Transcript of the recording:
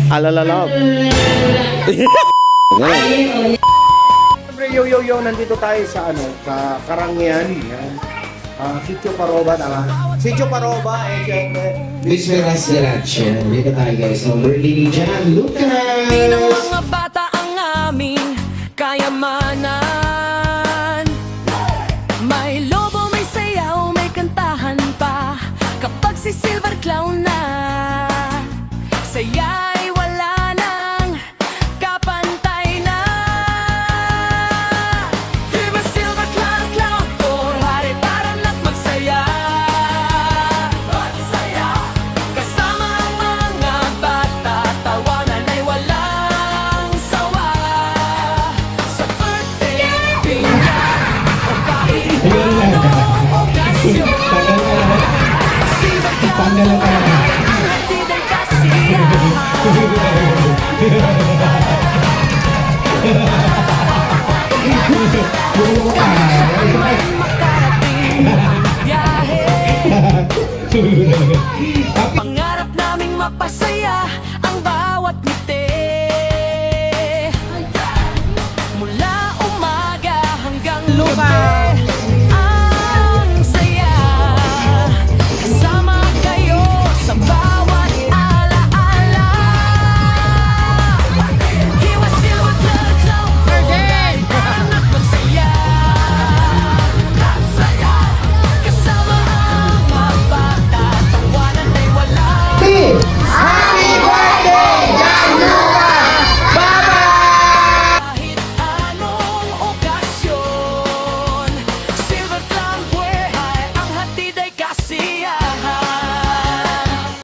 Alalalab. Yo, nandito tayo sa sa Karangian. Yan. Sitio Paroba naman. Sitio Paroba, syempre. Bisperas de Lache. Dito tayo guys. So, Berlini dyan, Lucas! Di ng mga bata ang aming kayamanan. May lobo, may sayaw, may kantahan pa. Kapag si Silver Clown na, saya'y wala nang kapantay na. Give a Silver Clown a clown for hari-taran at magsaya. Magsaya kasama ang mga bata, tawanan ay walang sawa. Sa birthday, binyan o kahit anong okasyon, Silver Clown ang hatid ay kasiyahan. May makarating ang biyahe. Pangarap naming mapasaya ang bawat